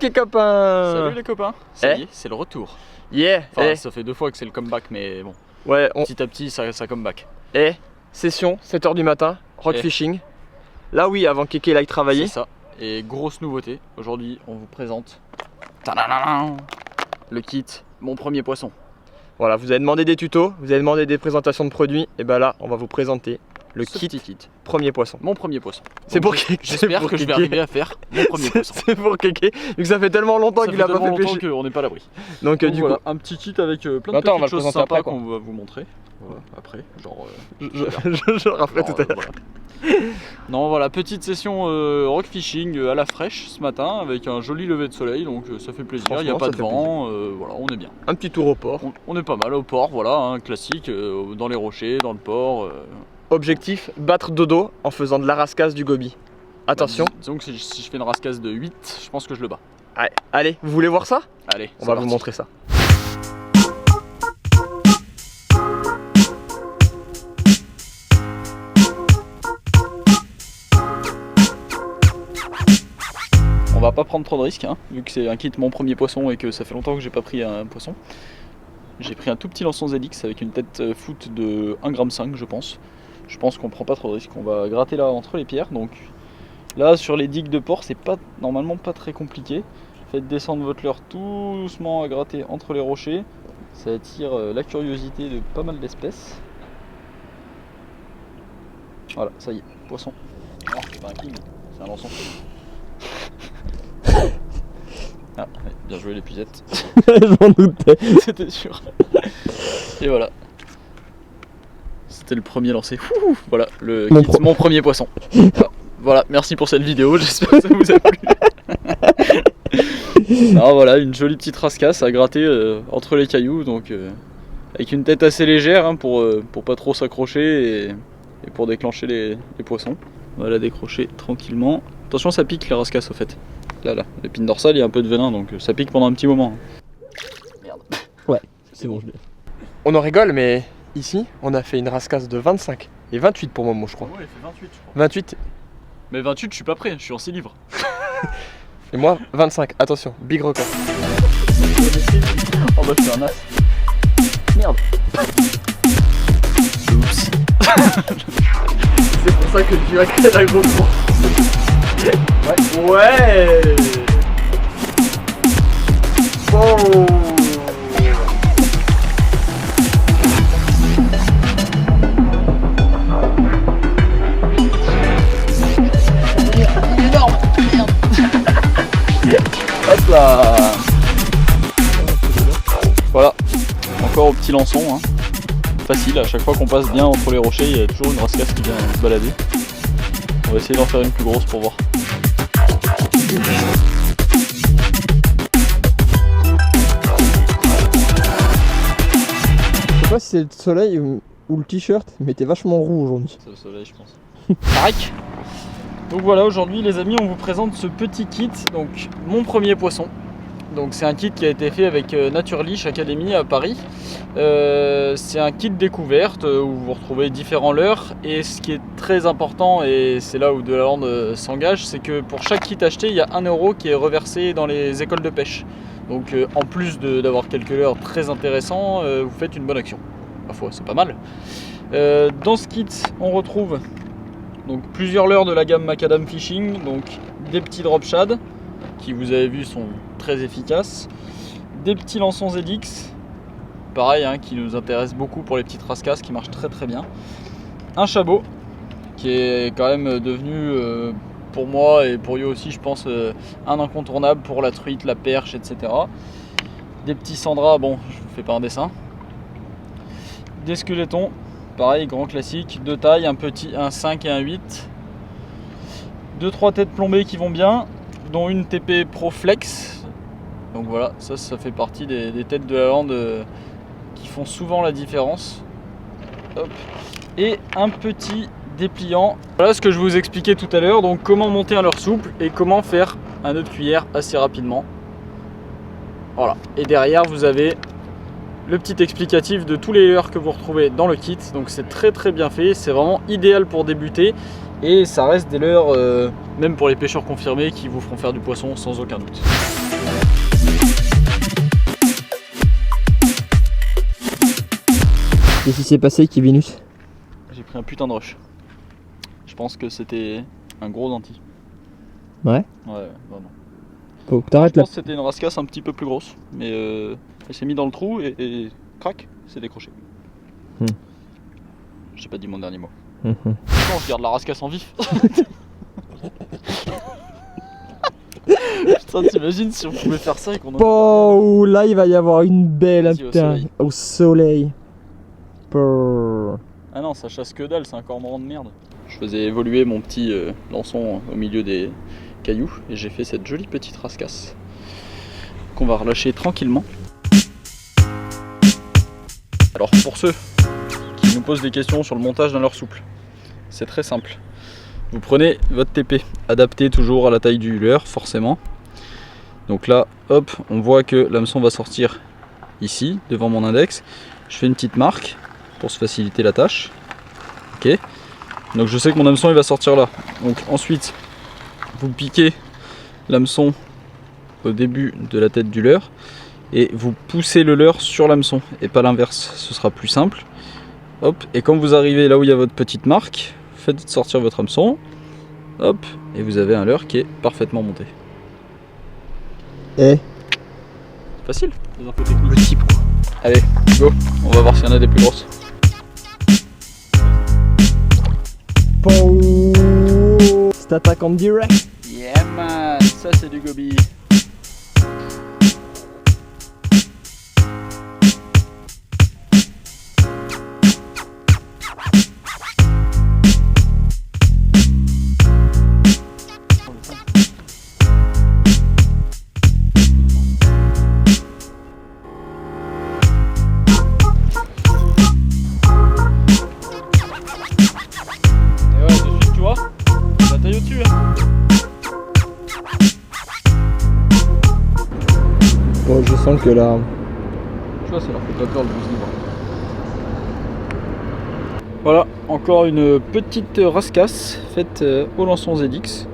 les copains. Salut les copains. Ça y est, c'est le retour. Yeah. Enfin, ça fait 2 fois que c'est le comeback, mais bon. Ouais, Petit à petit, ça comeback. Session, 7 h du matin, rock fishing. Là oui, avant que Kéké aille travailler. C'est ça. Et grosse nouveauté, aujourd'hui on vous présente le kit Mon Premier Poisson. Voilà, vous avez demandé des tutos, vous avez demandé des présentations de produits, et ben là on va vous présenter le kit Premier Poisson. Mon Premier Poisson. C'est pour Kéké. J'espère que je vais arriver à faire mon premier poisson. C'est pour Kéké, vu que ça fait tellement longtemps qu'il a pas fait pêcher. qu'on n'est pas à l'abri. Donc du voilà, coup, un petit kit avec plein de petites choses sympas qu'on va vous montrer. Après, genre... genre après tout à l'heure. Voilà. Non voilà, petite session rock fishing à la fraîche ce matin avec un joli lever de soleil, donc ça fait plaisir, il n'y a pas de vent, voilà, on est bien. Un petit tour au port. On est pas mal au port, voilà, hein, classique, dans les rochers, dans le port. Objectif, battre dodo en faisant de la rascasse du goby. Attention. Disons que si je fais une rascasse de 8, je pense que je le bats. Allez, vous voulez voir ça? Allez, on va vous montrer ça. On va pas prendre trop de risques, hein, vu que c'est un kit Mon Premier Poisson et que ça fait longtemps que j'ai pas pris un poisson. J'ai pris un tout petit lançon ZX avec une tête foot de 1,5 g je pense. Je pense qu'on prend pas trop de risques. On va gratter là entre les pierres. Donc là sur les digues de port c'est normalement pas très compliqué. Faites descendre votre leurre tout doucement à gratter entre les rochers. Ça attire la curiosité de pas mal d'espèces. Voilà, ça y est, poisson. Non, c'est pas un king, c'est un lançon. Ah, ouais, bien joué l'épuisette. J'en doutais. C'était sûr. Et voilà. C'était le premier lancé. Ouh, voilà, Mon Premier Poisson. Voilà, merci pour cette vidéo, j'espère que ça vous a plu. Alors voilà, une jolie petite rascasse à gratter entre les cailloux, donc avec une tête assez légère hein, pour pas trop s'accrocher et pour déclencher les poissons. On va la décrocher tranquillement. Attention, ça pique les rascasses au fait. Là, l'épine dorsale, il y a un peu de venin, donc ça pique pendant un petit moment. Merde. Ouais, c'est bon, je l'ai. On en rigole, mais ici, on a fait une rascasse de 25 et 28 pour Momo, je crois. Ouais, il fait 28, je crois. 28. Mais 28, je suis pas prêt, je suis en 6 livres. Et moi, 25. Attention, big record. Oh bah, c'est un as. Merde. Oups. C'est pour ça que tu as créé la grosse force. Ouais. Oh. Énorme. Merde. Hop là. Voilà. Encore au petit lançon. Hein. Facile, à chaque fois qu'on passe bien entre les rochers, il y a toujours une rascasse qui vient se balader. On va essayer d'en faire une plus grosse pour voir. Je sais pas si c'est le soleil ou le t-shirt, mais t'es vachement roux aujourd'hui. C'est le soleil, je pense. Tac. Donc voilà, aujourd'hui les amis, on vous présente ce petit kit, donc Mon Premier Poisson. Donc c'est un kit qui a été fait avec Naturleash Academy à Paris. C'est un kit découverte où vous retrouvez différents leurres, et ce qui est très important, et c'est là où Delalande s'engage, c'est que pour chaque kit acheté, il y a 1 € qui est reversé dans les écoles de pêche. Donc en plus d'avoir quelques leurres très intéressants, vous faites une bonne action. Parfois c'est pas mal. Dans ce kit, on retrouve donc plusieurs leurres de la gamme Macadam Fishing, donc des petits drop shad qui, vous avez vu, sont très efficaces, des petits lançons ZX, pareil, hein, qui nous intéresse beaucoup pour les petites rascasses, qui marchent très très bien, un chabot qui est quand même devenu pour moi et pour You aussi, je pense, un incontournable pour la truite, la perche, etc. Des petits sandras, bon, je vous fais pas un dessin, des squelettons, pareil, grand classique, 2 tailles, un 5 et un 8, 2-3 têtes plombées qui vont bien, dont une TP Pro Flex. Donc voilà, ça fait partie des têtes de la lande qui font souvent la différence. Hop. Et un petit dépliant. Voilà ce que je vous expliquais tout à l'heure, donc comment monter un leurre souple et comment faire un nœud de cuillère assez rapidement. Voilà, et derrière vous avez le petit explicatif de tous les leurres que vous retrouvez dans le kit. Donc c'est très très bien fait, c'est vraiment idéal pour débuter. Et ça reste des leurres, même pour les pêcheurs confirmés, qui vous feront faire du poisson sans aucun doute. Qu'est-ce qui s'est passé, Kevinus? J'ai pris un putain de rush. Je pense que c'était un gros denti. Ouais. Ouais, vraiment. Faut que t'arrêtes Je là. pense que c'était une rascasse un petit peu plus grosse, mais elle s'est mise dans le trou et crac, c'est décroché. J'ai pas dit mon dernier mot. Non, je garde la rascasse en vif. Putain, t'imagines si on pouvait faire ça et qu'on en... Oh, là il va y avoir une belle, Vas-y, putain. Au soleil. Brrr. Ah non, ça chasse que dalle, c'est un cormoran de merde. Je faisais évoluer mon petit lançon au milieu des cailloux et j'ai fait cette jolie petite rascasse qu'on va relâcher tranquillement. Alors pour ceux qui nous posent des questions sur le montage d'un leurre souple, c'est très simple. Vous prenez votre TP, adapté toujours à la taille du leurre forcément. Donc là, hop, on voit que l'hameçon va sortir ici, devant mon index. Je fais une petite marque pour se faciliter la tâche. Ok. Donc je sais que mon hameçon il va sortir là. Donc ensuite, vous piquez l'hameçon au début de la tête du leurre et vous poussez le leurre sur l'hameçon et pas l'inverse. Ce sera plus simple. Hop. Et quand vous arrivez là où il y a votre petite marque, faites sortir votre hameçon. Hop. Et vous avez un leurre qui est parfaitement monté. Eh, Facile. Les infos techniques. le type quoi. Allez, go. On va voir s'il y en a des plus grosses. Cette attaque en direct. Yeah man, ça c'est du gobi. Et ouais, de suite tu vois, la taille au-dessus hein. Bon, je sens que là. Tu vois, ça leur fait pas peur le 12 livres. Voilà, encore une petite rascasse faite au lançon ZX.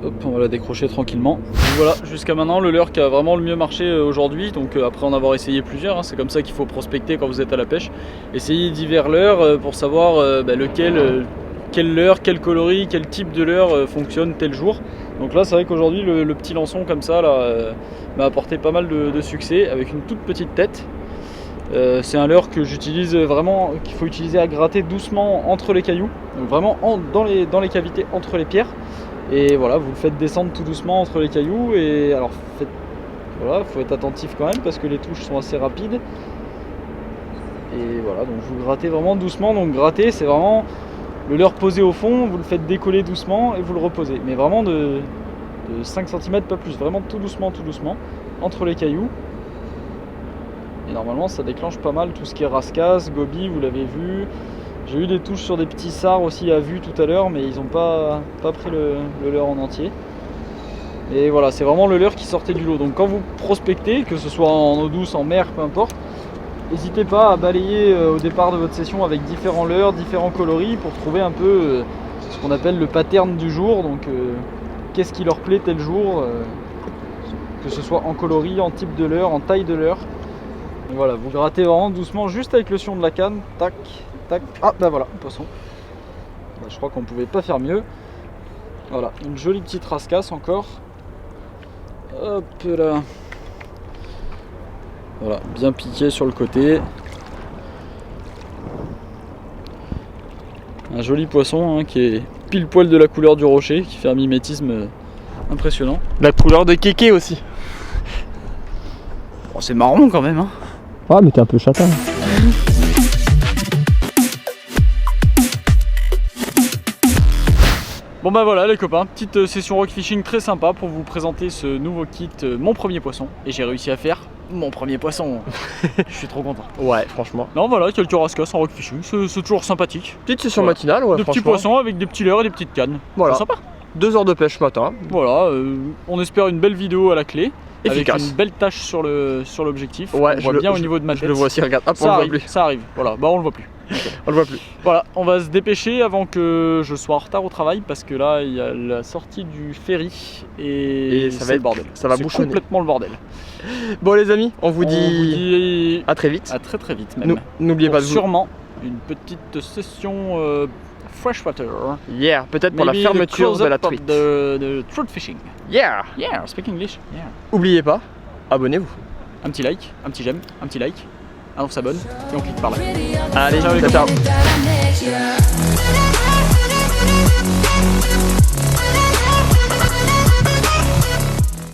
Hop, on va la décrocher tranquillement. Donc voilà, jusqu'à maintenant, le leurre qui a vraiment le mieux marché aujourd'hui. Donc après en avoir essayé plusieurs, hein, c'est comme ça qu'il faut prospecter quand vous êtes à la pêche. Essayez divers leurres pour savoir quel leurre, quel coloris, quel type de leurre fonctionne tel jour. Donc là, c'est vrai qu'aujourd'hui, le petit lançon comme ça là, m'a apporté pas mal de succès avec une toute petite tête. C'est un leurre que j'utilise vraiment, qu'il faut utiliser à gratter doucement entre les cailloux, donc vraiment dans les cavités entre les pierres. Et voilà, vous le faites descendre tout doucement entre les cailloux. Et alors, voilà, faut être attentif quand même parce que les touches sont assez rapides. Et voilà, donc vous grattez vraiment doucement. Donc gratter, c'est vraiment le leurre posé au fond, vous le faites décoller doucement et vous le reposez. Mais vraiment de 5 cm, pas plus, vraiment tout doucement entre les cailloux. Et normalement ça déclenche pas mal tout ce qui est rascasse, gobi, vous l'avez vu. J'ai eu des touches sur des petits sards aussi à vue tout à l'heure, mais ils n'ont pas pris le leurre en entier. Et voilà, c'est vraiment le leurre qui sortait du lot. Donc quand vous prospectez, que ce soit en eau douce, en mer, peu importe, n'hésitez pas à balayer au départ de votre session avec différents leurres, différents coloris pour trouver un peu ce qu'on appelle le pattern du jour. Donc qu'est-ce qui leur plaît tel jour, que ce soit en coloris, en type de leurre, en taille de leurre. Et voilà, vous grattez vraiment doucement juste avec le sillon de la canne, tac, tac. Ah bah voilà, poisson. Bah, je crois qu'on pouvait pas faire mieux. Voilà, une jolie petite rascasse encore. Hop là. Voilà, bien piqué sur le côté. Un joli poisson hein, qui est pile poil de la couleur du rocher, qui fait un mimétisme impressionnant. La couleur de kéké aussi. Bon, c'est marron quand même hein. Ah, mais t'es un peu châtain. Bon bah voilà les copains, petite session rock fishing très sympa pour vous présenter ce nouveau kit, mon premier poisson. Et j'ai réussi à faire mon premier poisson. Je suis trop content. Ouais, franchement. Non voilà, quelques rascasses en rock fishing, c'est toujours sympathique. Petite session Voilà. matinale, ouais. De petits poissons avec des petits leurres et des petites cannes. Voilà. C'est sympa. 2 heures de pêche matin. Voilà, on espère une belle vidéo à la clé. efficace. Avec une belle tache sur l'objectif. Ouais, on voit bien au niveau de ma tête. Je le vois aussi, regarde. Hop, on Ça le voit arrive, plus. ça arrive. Voilà, bah on le voit plus. On le voit plus. Voilà, on va se dépêcher avant que je sois en retard au travail parce que là il y a la sortie du ferry et ça va c'est le être bordel. ça va C'est bouchonner. complètement le bordel. Bon les amis, on vous On dit à très vite. à très très vite même. N'oubliez Pour pas de vous. sûrement une petite session freshwater. Yeah, peut-être pour la Maybe the fermeture de la close-up of truite. the trout fishing. Yeah. Yeah, speak English. Yeah. Oubliez pas, abonnez-vous. Un petit like, un petit j'aime, un petit like. On s'abonne et on clique par là. Allez, Ciao, les ciao. That I met ya.